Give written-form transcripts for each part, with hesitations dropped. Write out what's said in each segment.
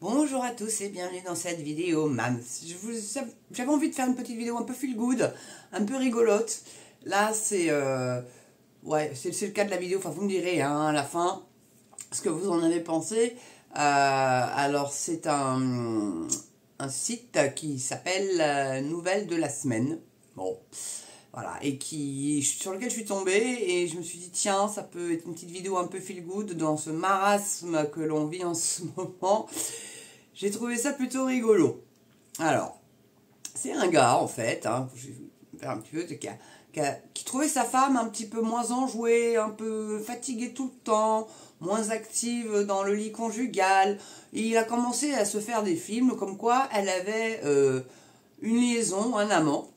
Bonjour à tous et bienvenue dans cette vidéo Mams. J'avais envie de faire une petite vidéo un peu feel good, un peu rigolote. Là c'est c'est le cas de la vidéo, enfin vous me direz hein, à la fin ce que vous en avez pensé. Alors c'est un site qui s'appelle Nouvelles de la semaine. Bon, voilà, et sur lequel je suis tombée et je me suis dit tiens, ça peut être une petite vidéo un peu feel good dans ce marasme que l'on vit en ce moment. J'ai trouvé ça plutôt rigolo. Alors, c'est un gars en fait, hein, je vais faire un petit peu, qui trouvait sa femme un petit peu moins enjouée, un peu fatiguée tout le temps, moins active dans le lit conjugal. Et il a commencé à se faire des films comme quoi elle avait une liaison, un amant.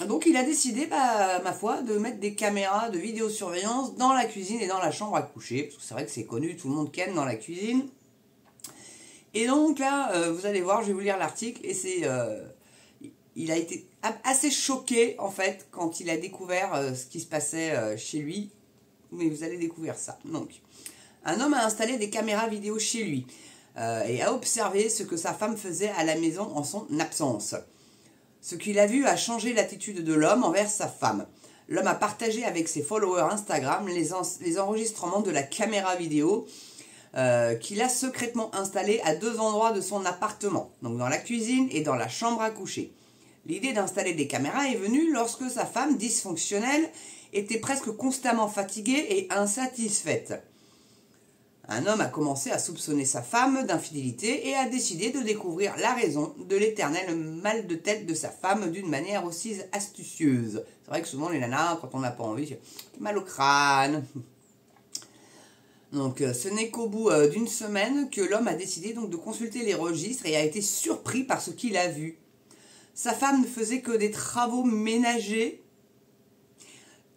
Donc il a décidé, ma foi, de mettre des caméras de vidéosurveillance dans la cuisine et dans la chambre à coucher. Parce que c'est vrai que c'est connu, tout le monde ken dans la cuisine. Et donc là, vous allez voir, je vais vous lire l'article, et il a été assez choqué en fait quand il a découvert ce qui se passait chez lui. Mais vous allez découvrir ça. Donc, un homme a installé des caméras vidéo chez lui et a observé ce que sa femme faisait à la maison en son absence. Ce qu'il a vu a changé l'attitude de l'homme envers sa femme. L'homme a partagé avec ses followers Instagram les enregistrements de la caméra vidéo qu'il a secrètement installé à deux endroits de son appartement, donc dans la cuisine et dans la chambre à coucher. L'idée d'installer des caméras est venue lorsque sa femme, dysfonctionnelle, était presque constamment fatiguée et insatisfaite. Un homme a commencé à soupçonner sa femme d'infidélité et a décidé de découvrir la raison de l'éternel mal de tête de sa femme d'une manière aussi astucieuse. C'est vrai que souvent les nanas, quand on n'a pas envie, c'est mal au crâne. Donc ce n'est qu'au bout d'une semaine que l'homme a décidé donc de consulter les registres et a été surpris par ce qu'il a vu. Sa femme ne faisait que des travaux ménagers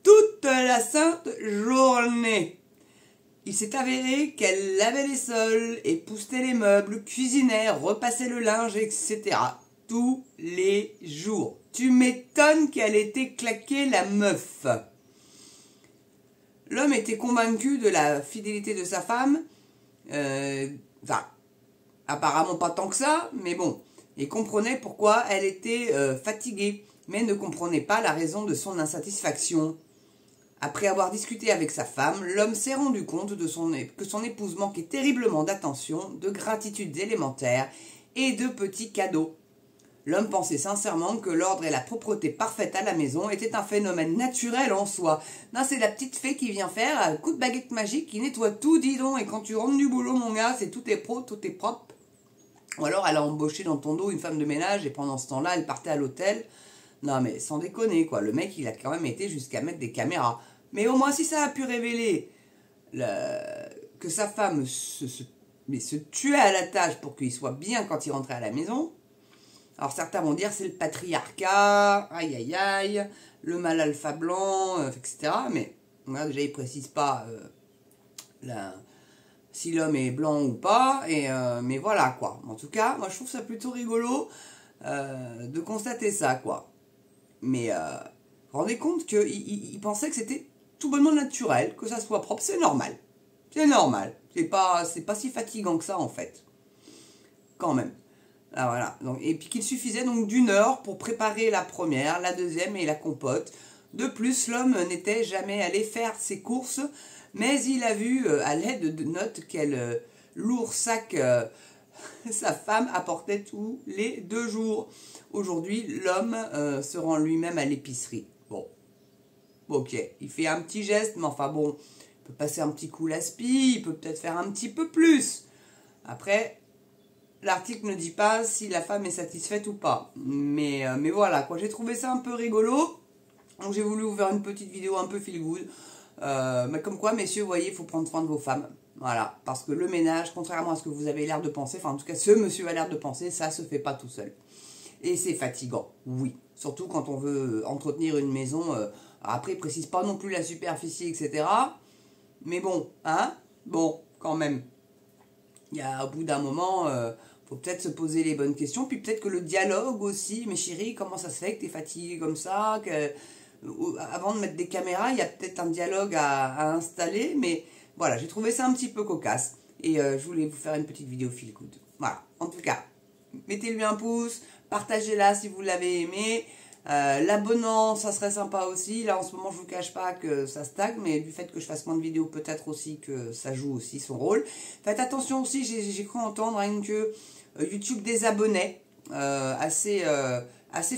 toute la sainte journée. Il s'est avéré qu'elle lavait les sols, époussetait les meubles, cuisinait, repassait le linge, etc. tous les jours. Tu m'étonnes qu'elle était claquée, la meuf. L'homme était convaincu de la fidélité de sa femme, enfin, apparemment pas tant que ça, mais bon, et comprenait pourquoi elle était fatiguée, mais ne comprenait pas la raison de son insatisfaction. Après avoir discuté avec sa femme, l'homme s'est rendu compte que son épouse manquait terriblement d'attention, de gratitude élémentaire et de petits cadeaux. L'homme pensait sincèrement que l'ordre et la propreté parfaite à la maison étaient un phénomène naturel en soi. Non, c'est la petite fée qui vient faire un coup de baguette magique qui nettoie tout, dis donc. Et quand tu rentres du boulot, mon gars, c'est tout est pro, tout est propre. Ou alors elle a embauché dans ton dos une femme de ménage et pendant ce temps-là, elle partait à l'hôtel. Non mais sans déconner quoi, le mec il a quand même été jusqu'à mettre des caméras. Mais au moins si ça a pu révéler que sa femme se tuait à la tâche pour qu'il soit bien quand il rentrait à la maison. Alors certains vont dire c'est le patriarcat, aïe aïe aïe, le mâle alpha blanc, etc. Mais là, déjà ils précisent pas si l'homme est blanc ou pas, mais voilà quoi. En tout cas, moi je trouve ça plutôt rigolo de constater ça quoi. Mais rendez compte qu'il pensait que c'était tout bonnement naturel, que ça soit propre, c'est normal. C'est normal. C'est pas si fatigant que ça en fait. Quand même. Ah, voilà. Donc, et puis qu'il suffisait donc d'une heure pour préparer la première, la deuxième et la compote. De plus, l'homme n'était jamais allé faire ses courses, mais il a vu à l'aide de notes quel lourd sac sa femme apportait tous les 2 jours. Aujourd'hui, l'homme se rend lui-même à l'épicerie. Bon, ok, il fait un petit geste, mais enfin bon, il peut passer un petit coup l'aspi, il peut peut-être faire un petit peu plus. Après, l'article ne dit pas si la femme est satisfaite ou pas. Mais voilà, quoi. J'ai trouvé ça un peu rigolo. Donc j'ai voulu vous faire une petite vidéo un peu feel good. Mais comme quoi, messieurs, vous voyez, il faut prendre soin de vos femmes. Voilà. Parce que le ménage, contrairement à ce que vous avez l'air de penser, enfin en tout cas ce monsieur a l'air de penser, ça se fait pas tout seul. Et c'est fatigant, oui. Surtout quand on veut entretenir une maison. Après, il ne précise pas non plus la superficie, etc. Mais bon, hein. Bon, quand même. Il y a au bout d'un moment, faut peut-être se poser les bonnes questions, puis peut-être que le dialogue aussi, mais chérie, comment ça se fait que tu es fatiguée comme ça, avant de mettre des caméras, il y a peut-être un dialogue à installer, mais voilà, j'ai trouvé ça un petit peu cocasse, et je voulais vous faire une petite vidéo feel good. Voilà, en tout cas, mettez-lui un pouce, partagez-la si vous l'avez aimé. L'abonnement, ça serait sympa aussi. Là, en ce moment, je vous cache pas que ça stagne, mais du fait que je fasse moins de vidéos, peut-être aussi que ça joue aussi son rôle. Faites attention aussi, j'ai cru entendre que YouTube désabonnait assez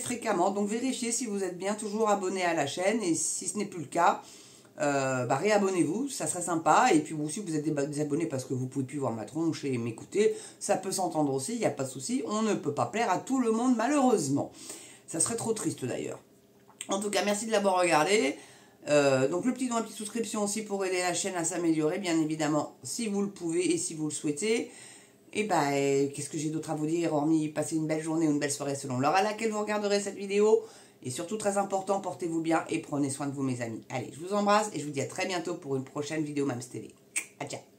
fréquemment. Donc, vérifiez si vous êtes bien toujours abonné à la chaîne. Et si ce n'est plus le cas, réabonnez-vous, ça serait sympa. Et puis, si vous êtes désabonné parce que vous pouvez plus voir ma tronche et m'écouter, ça peut s'entendre aussi, il n'y a pas de souci. On ne peut pas plaire à tout le monde, malheureusement. Ça serait trop triste d'ailleurs. En tout cas, merci de l'avoir regardé. Donc le petit don, la petite souscription aussi pour aider la chaîne à s'améliorer, bien évidemment, si vous le pouvez et si vous le souhaitez. Et qu'est-ce que j'ai d'autre à vous dire, hormis passer une belle journée ou une belle soirée selon l'heure à laquelle vous regarderez cette vidéo. Et surtout, très important, portez-vous bien et prenez soin de vous, mes amis. Allez, je vous embrasse et je vous dis à très bientôt pour une prochaine vidéo Mams TV. À ciao.